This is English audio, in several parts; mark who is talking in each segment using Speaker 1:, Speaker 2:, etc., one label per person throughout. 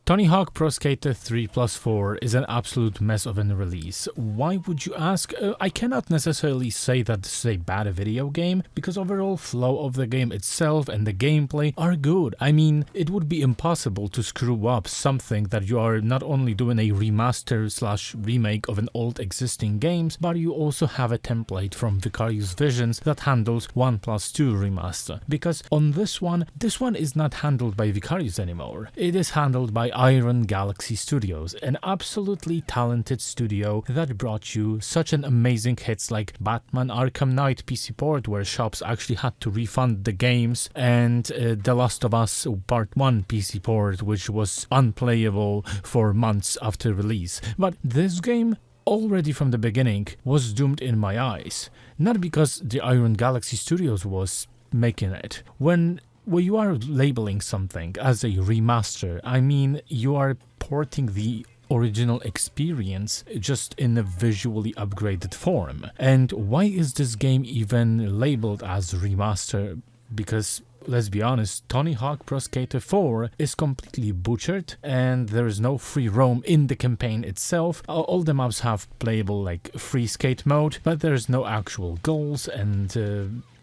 Speaker 1: Tony Hawk Pro Skater 3+4 is an absolute mess of a release. Why would you ask? I cannot necessarily say that this is a bad video game, because overall flow of the game itself and the gameplay are good. I mean, it would be impossible to screw up something that you are not only doing a remaster/remake of an old existing games, but you also have a template from Vicarious Visions that handles 1+2 remaster. Because on this one is not handled by Vicarious anymore. It is handled by Iron Galaxy Studios, an absolutely talented studio that brought you such an amazing hits like Batman Arkham Knight PC port, where shops actually had to refund the games, and The Last of Us Part 1 PC port, which was unplayable for months after release. But this game, already from the beginning, was doomed in my eyes. Not because the Iron Galaxy Studios was making it. When you are labeling something as a remaster, I mean, you are porting the original experience just in a visually upgraded form. And why is this game even labeled as remaster? Because let's be honest, Tony Hawk Pro Skater 4 is completely butchered and there is no free roam in the campaign itself. All the maps have playable like free skate mode, but there's no actual goals, and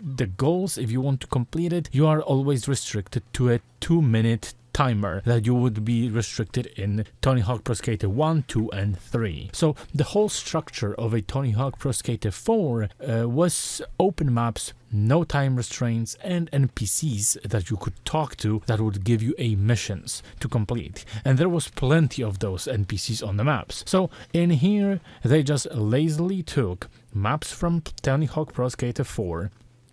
Speaker 1: the goals, if you want to complete it, you are always restricted to a 2-minute timer that you would be restricted in Tony Hawk Pro Skater 1, 2 and 3. So the whole structure of a Tony Hawk Pro Skater 4 was open maps, no time restraints, and NPCs that you could talk to that would give you a missions to complete. And there was plenty of those NPCs on the maps. So in here, they just lazily took maps from Tony Hawk Pro Skater 4,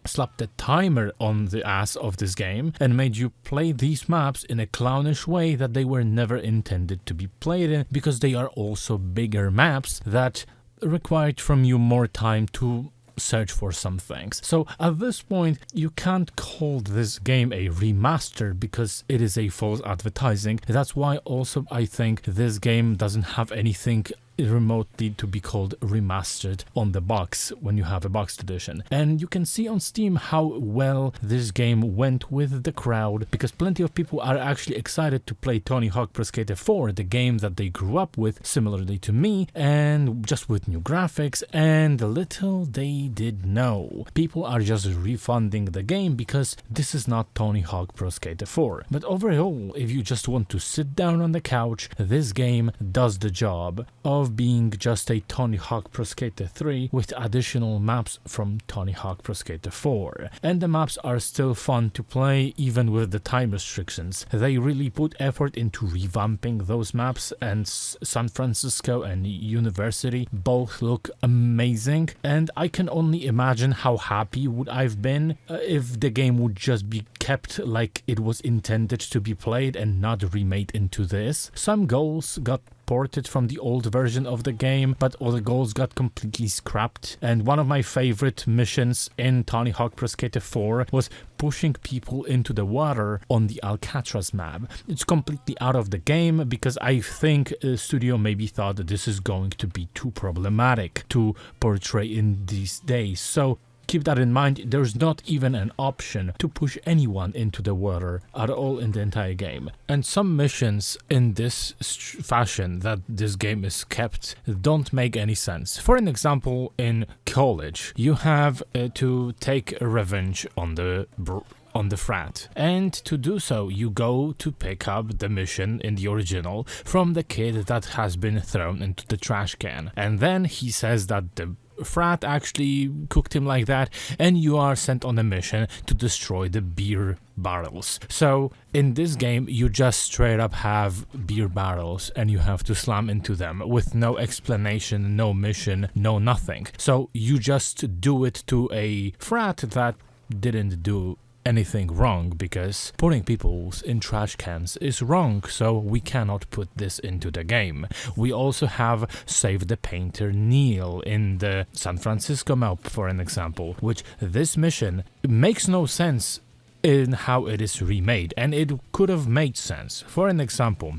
Speaker 1: slapped a timer on the ass of this game, and made you play these maps in a clownish way that they were never intended to be played in, because they are also bigger maps that required from you more time to search for some things. So at this point, you can't call this game a remaster because it is a false advertising. That's why also I think this game doesn't have anything remotely to be called remastered on the box when you have a boxed edition. And you can see on Steam how well this game went with the crowd, because plenty of people are actually excited to play Tony Hawk Pro Skater 4, the game that they grew up with, similarly to me, and just with new graphics. And little they did know, people are just refunding the game because this is not Tony Hawk Pro Skater 4. But overall, if you just want to sit down on the couch, this game does the job of being just a Tony Hawk Pro Skater 3 with additional maps from Tony Hawk Pro Skater 4. And the maps are still fun to play even with the time restrictions. They really put effort into revamping those maps, and San Francisco and University both look amazing, and I can only imagine how happy would I've been if the game would just be kept like it was intended to be played and not remade into this. Some goals got ported from the old version of the game, but all the goals got completely scrapped. And one of my favorite missions in Tony Hawk Pro Skater 4 was pushing people into the water on the Alcatraz map. It's completely out of the game because I think the studio maybe thought that this is going to be too problematic to portray in these days. So keep that in mind. There's not even an option to push anyone into the water at all in the entire game. And some missions in this fashion that this game is kept don't make any sense. For an example, in college, you have to take revenge on the frat, and to do so you go to pick up the mission in the original from the kid that has been thrown into the trash can, and then he says that the frat actually cooked him like that, and you are sent on a mission to destroy the beer barrels. So in this game you just straight up have beer barrels and you have to slam into them with no explanation, no mission, no nothing. So you just do it to a frat that didn't do anything wrong, because putting people in trash cans is wrong, so we cannot put this into the game. We also have Save the Painter Neil in the San Francisco map, for an example, which this mission makes no sense in how it is remade, and it could have made sense. For an example,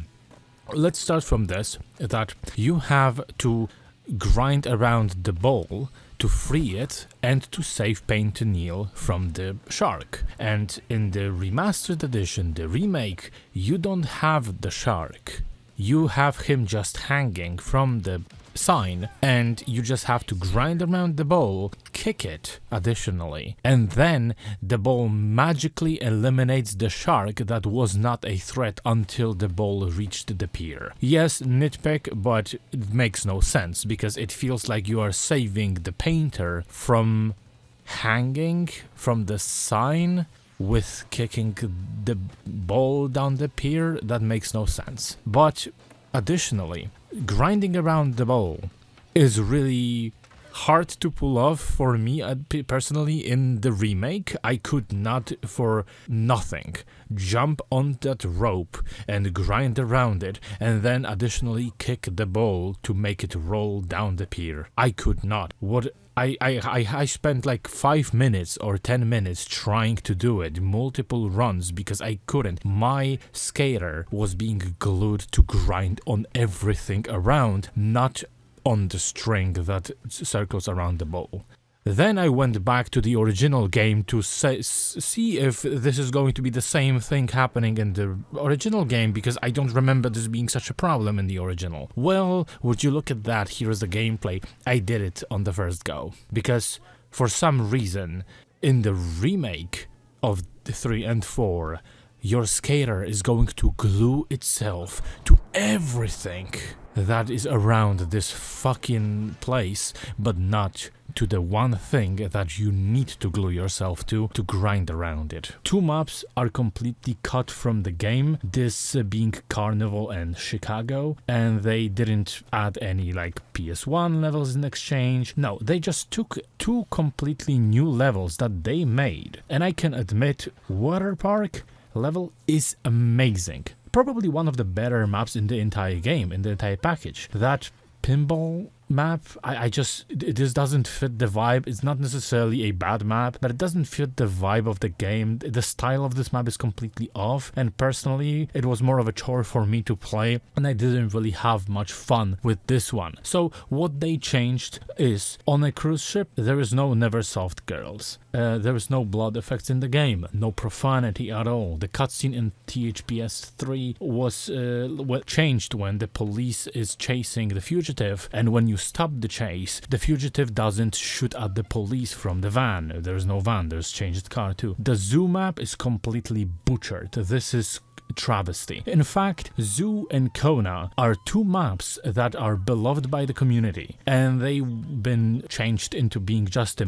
Speaker 1: let's start from this, that you have to grind around the ball to free it and to save Paint Neil from the shark. And in the remastered edition, the remake, you don't have the shark. You have him just hanging from the sign, and you just have to grind around the ball, kick it additionally, and then the ball magically eliminates the shark that was not a threat until the ball reached the pier. Yes, nitpick, but it makes no sense because it feels like you are saving the painter from hanging from the sign with kicking the ball down the pier. That makes no sense. But additionally, grinding around the ball is really hard to pull off for me personally. In the remake, I could not for nothing jump on that rope and grind around it and then additionally kick the ball to make it roll down the pier. I could not. I spent like 5 minutes or 10 minutes trying to do it, multiple runs, because I couldn't. My skater was being glued to grind on everything around, not on the string that circles around the ball. Then I went back to the original game to see if this is going to be the same thing happening in the original game, because I don't remember this being such a problem in the original. Well, would you look at that, here's the gameplay. I did it on the first go, because for some reason, in the remake of the 3 and 4, your skater is going to glue itself to everything that is around this fucking place, but not to the one thing that you need to glue yourself to grind around it. 2 maps are completely cut from the game, this being Carnival and Chicago, and they didn't add any like PS1 levels in exchange. No, they just took 2 completely new levels that they made. And I can admit, Water Park level is amazing. Probably one of the better maps in the entire game, in the entire package. That pinball map, this doesn't fit the vibe. It's not necessarily a bad map, but it doesn't fit the vibe of the game. The style of this map is completely off, and personally it was more of a chore for me to play, and I didn't really have much fun with this one. So what they changed is, on a cruise ship there is no Neversoft girls, there is no blood effects in the game, no profanity at all. The cutscene in THPS 3 was changed when the police is chasing the fugitive, and when you stop the chase, the fugitive doesn't shoot at the police from the van. There's no van, there's changed car too. The zoo map is completely butchered. This is travesty. In fact, Zoo and Kona are 2 maps that are beloved by the community, and they've been changed into being just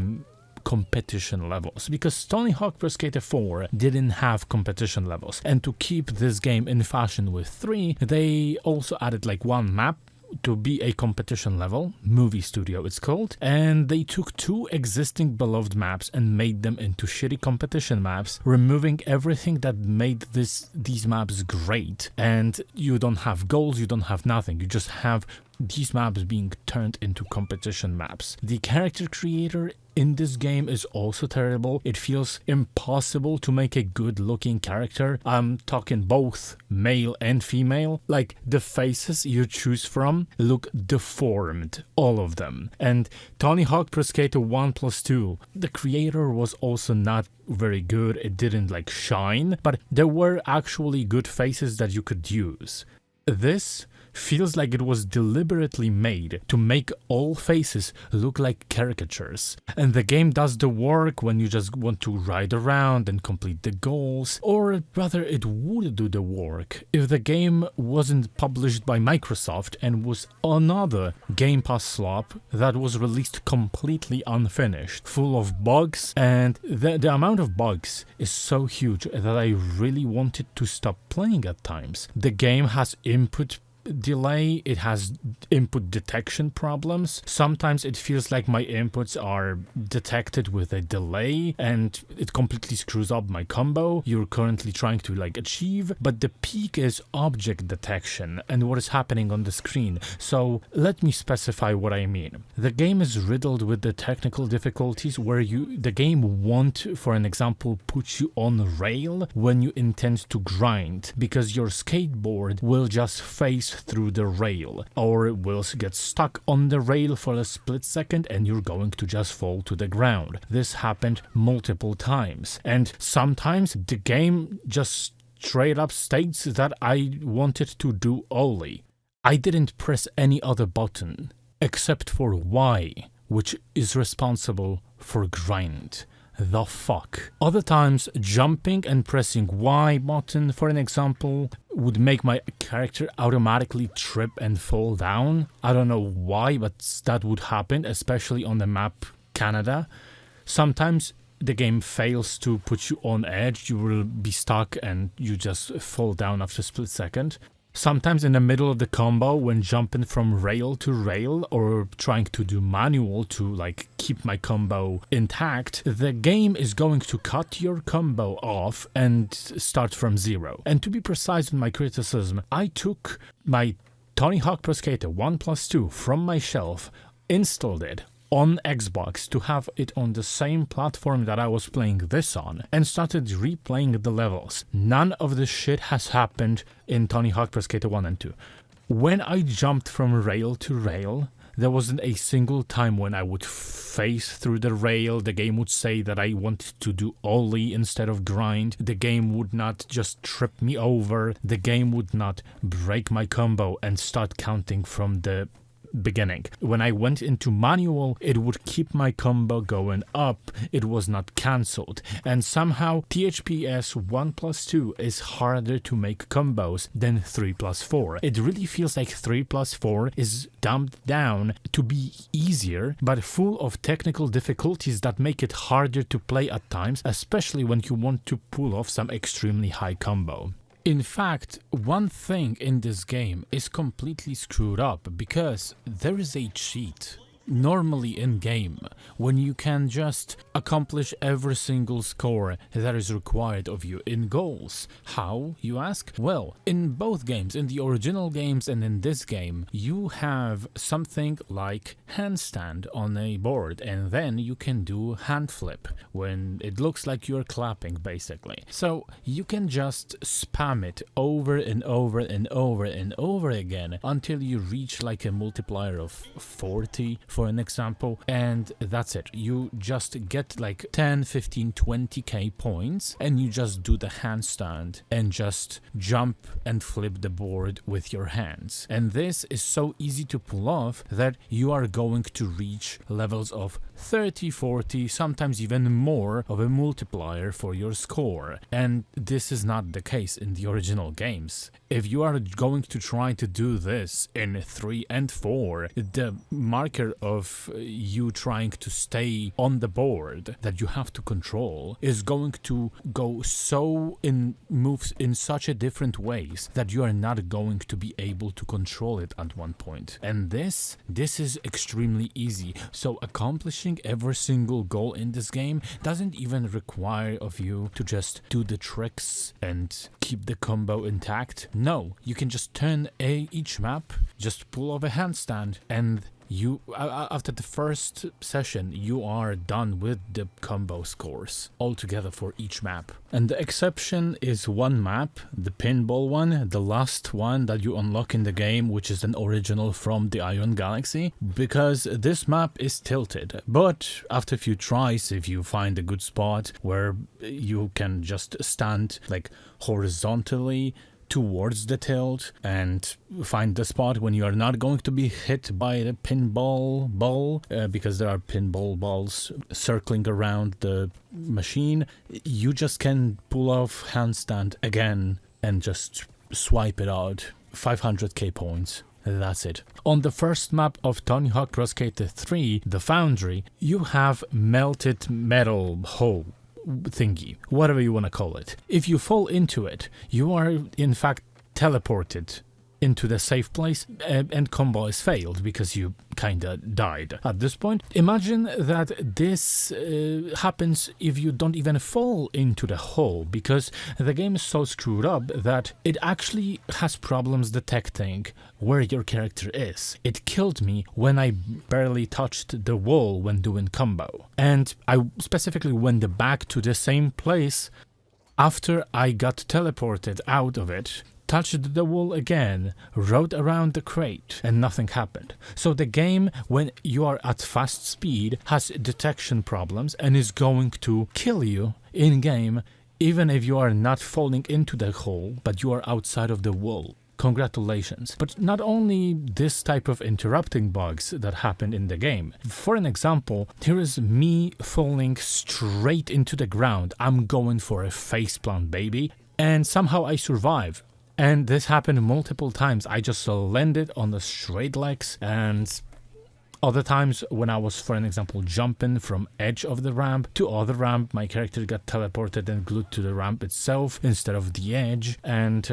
Speaker 1: competition levels, because Tony Hawk Pro Skater 4 didn't have competition levels, and to keep this game in fashion with 3, they also added like 1 map to be a competition level, Movie Studio it's called, and they took 2 existing beloved maps and made them into shitty competition maps, removing everything that made these maps great. And you don't have goals, you don't have nothing, you just have these maps being turned into competition maps. The character creator in this game is also terrible. It feels impossible to make a good looking character. I'm talking both male and female. Like, the faces you choose from look deformed, all of them. And Tony Hawk Pro Skater 1+2, the creator was also not very good. It didn't like shine, but there were actually good faces that you could use. This feels like it was deliberately made to make all faces look like caricatures. And the game does the work when you just want to ride around and complete the goals, or rather it would do the work if the game wasn't published by Microsoft and was another Game Pass slop that was released completely unfinished, full of bugs, and the amount of bugs is so huge that I really wanted to stop playing at times. The game has input delay, it has input detection problems. Sometimes it feels like my inputs are detected with a delay and it completely screws up my combo you're currently trying to like achieve. But the peak is object detection and what is happening on the screen. So let me specify what I mean. The game is riddled with the technical difficulties where the game won't, for an example, put you on rail when you intend to grind, because your skateboard will just face face through the rail, or will get stuck on the rail for a split second and you're going to just fall to the ground. This happened multiple times, and sometimes the game just straight up states that I wanted to do ollie. I didn't press any other button except for Y, which is responsible for grind. The fuck? Other times, jumping and pressing Y button, for an example, would make my character automatically trip and fall down. I don't know why, but that would happen, especially on the map Canada. Sometimes the game fails to put you on edge, you will be stuck and you just fall down after a split second. Sometimes in the middle of the combo, when jumping from rail to rail or trying to do manual to like keep my combo intact, the game is going to cut your combo off and start from zero. And to be precise in my criticism, I took my Tony Hawk Pro Skater 1+2 from my shelf, installed it on Xbox to have it on the same platform that I was playing this on, and started replaying the levels. None of this shit has happened in Tony Hawk Pro Skater 1 and 2. When I jumped from rail to rail, there wasn't a single time when I would face through the rail, the game would say that I wanted to do ollie instead of grind, the game would not just trip me over, the game would not break my combo and start counting from the beginning. When I went into manual, it would keep my combo going up, it was not cancelled, and somehow THPS 1+2 is harder to make combos than 3+4. It really feels like 3+4 is dumbed down to be easier, but full of technical difficulties that make it harder to play at times, especially when you want to pull off some extremely high combo. In fact, one thing in this game is completely screwed up because there is a cheat. Normally in game, when you can just accomplish every single score that is required of you in goals. How, you ask? Well, in both games, in the original games and in this game, you have something like handstand on a board, and then you can do hand flip when it looks like you're clapping, basically. So you can just spam it over and over and over and over again until you reach like a multiplier of 40, for an example, and that's it. You just get like 10, 15, 20k points and you just do the handstand and just jump and flip the board with your hands. And this is so easy to pull off that you are going to reach levels of 30, 40, sometimes even more of a multiplier for your score. And this is not the case in the original games. If you are going to try to do this in 3 and 4, the marker of you trying to stay on the board that you have to control is going to go so in moves in such a different ways that you are not going to be able to control it at one point. And this is extremely easy. So accomplishing every single goal in this game doesn't even require of you to just do the tricks and keep the combo intact. No, you can just turn each map, just pull off a handstand, and you after the first session you are done with the combo scores altogether for each map. And the exception is one map, the pinball one, the last one that you unlock in the game, which is an original from the Iron Galaxy, because this map is tilted. But after a few tries, if you find a good spot where you can just stand like horizontally towards the tilt and find the spot when you are not going to be hit by the pinball ball, because there are pinball balls circling around the machine, you just can pull off handstand again and just swipe it out. 500k points. That's it. On the first map of Tony Hawk Pro Skater 3, the Foundry, you have melted metal hole thingy, whatever you want to call it. If you fall into it, you are in fact teleported into the safe place, and combo is failed because you kinda died at this point. Imagine that this happens if you don't even fall into the hole, because the game is so screwed up that it actually has problems detecting where your character is. It killed me when I barely touched the wall when doing combo, and I specifically went back to the same place after I got teleported out of it touched the wall again, rode around the crate, and nothing happened. So the game, when you are at fast speed, has detection problems and is going to kill you in-game, even if you are not falling into the hole, but you are outside of the wall. Congratulations. But not only this type of interrupting bugs that happened in the game. For an example, here is me falling straight into the ground. I'm going for a faceplant, baby, and somehow I survive. And this happened multiple times. I just landed on the straight legs, and other times when I was, for an example, jumping from edge of the ramp to other ramp, my character got teleported and glued to the ramp itself instead of the edge, and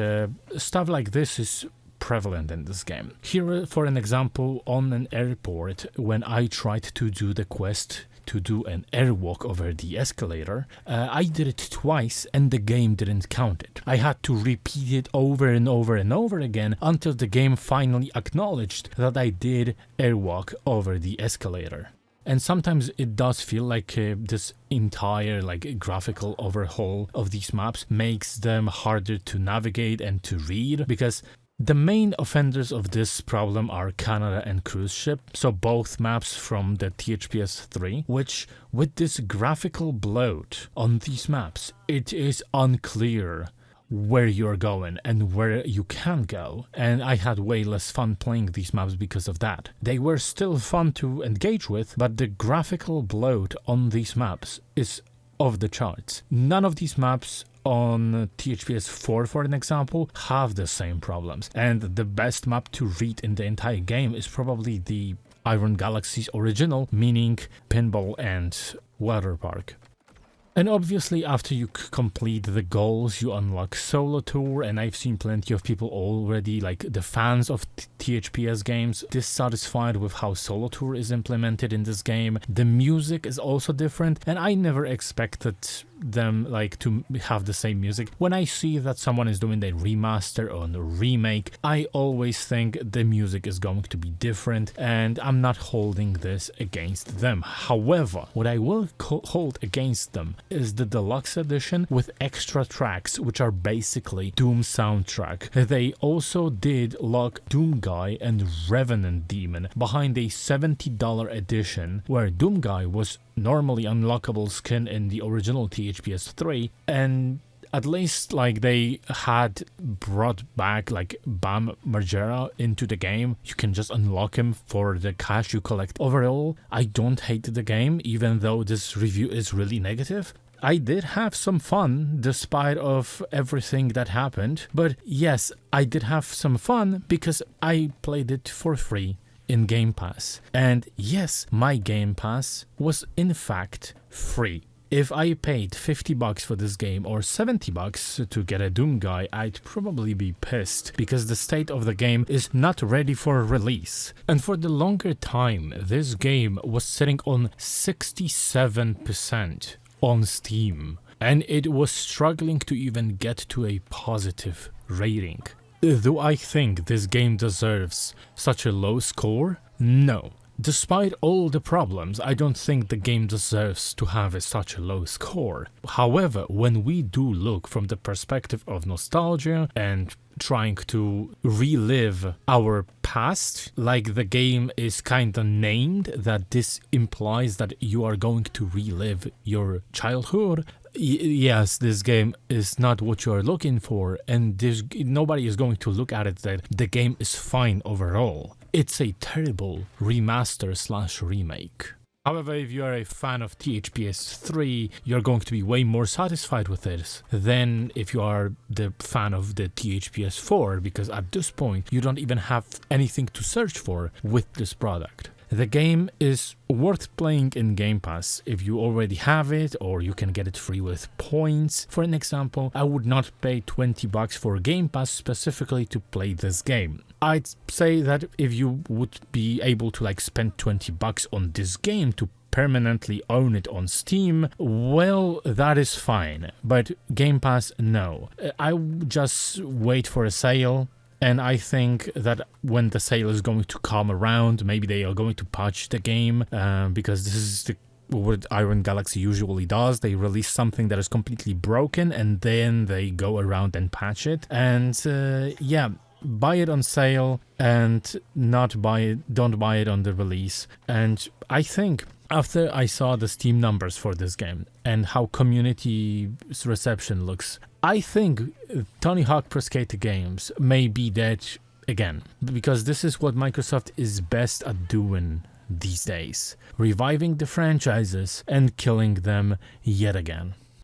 Speaker 1: stuff like this is prevalent in this game. Here, for an example, on an airport, when I tried to do the quest to do an airwalk over the escalator, I did it twice and the game didn't count it. I had to repeat it over and over and over again until the game finally acknowledged that I did airwalk over the escalator. And sometimes it does feel like this entire graphical overhaul of these maps makes them harder to navigate and to read, because the main offenders of this problem are Canada and Cruise Ship, so both maps from the THPS 3, which, with this graphical bloat on these maps, it is unclear where you're going and where you can go, and I had way less fun playing these maps because of that. They were still fun to engage with, but the graphical bloat on these maps is off the charts. None of these maps on THPS 4, for an example, have the same problems, and the best map to read in the entire game is probably the Iron Galaxy's original, meaning Pinball and Water Park. And obviously, after you complete the goals, you unlock Solo Tour, and I've seen plenty of people already, like the fans of THPS games, dissatisfied with how Solo Tour is implemented in this game. The music is also different, and I never expected them to have the same music. When I see that someone is doing a remaster or a remake, I always think the music is going to be different, and I'm not holding this against them. However, what I will hold against them is the deluxe edition with extra tracks, which are basically Doom soundtrack. They also did lock Doom Guy and Revenant Demon behind a $70 edition, where Doom Guy was normally unlockable skin in the original THPS 3, and at least they had brought back Bam Margera into the game. You can just unlock him for the cash you collect. Overall, I don't hate the game, even though this review is really negative. I did have some fun despite of everything that happened, but yes, I did have some fun because I played it for free in Game Pass. And yes, my Game Pass was in fact free. If I paid $50 for this game or $70 to get a Doom Guy, I'd probably be pissed because the state of the game is not ready for release. And for the longer time, this game was sitting on 67% on Steam, and it was struggling to even get to a positive rating. Do I think this game deserves such a low score? No. Despite all the problems, I don't think the game deserves to have such a low score. However, when we do look from the perspective of nostalgia and trying to relive our past, like the game is kinda named, that this implies that you are going to relive your childhood. Yes, this game is not what you are looking for, and nobody is going to look at it that the game is fine overall. It's a terrible remaster/remake. However, if you are a fan of THPS 3, you're going to be way more satisfied with this than if you are the fan of the THPS 4, because at this point, you don't even have anything to search for with this product. The game is worth playing in Game Pass if you already have it, or you can get it free with points. For an example, I would not pay $20 for Game Pass specifically to play this game. I'd say that if you would be able to spend $20 on this game to permanently own it on Steam, well, that is fine. But Game Pass, no. I would just wait for a sale. And I think that when the sale is going to come around, maybe they are going to patch the game, because this is the what Iron Galaxy usually does. They release something that is completely broken and then they go around and patch it. And yeah, buy it on sale and don't buy it on the release. And I think after I saw the Steam numbers for this game and how community's reception looks, I think Tony Hawk Pro Skater games may be dead again, because this is what Microsoft is best at doing these days, reviving the franchises and killing them yet again.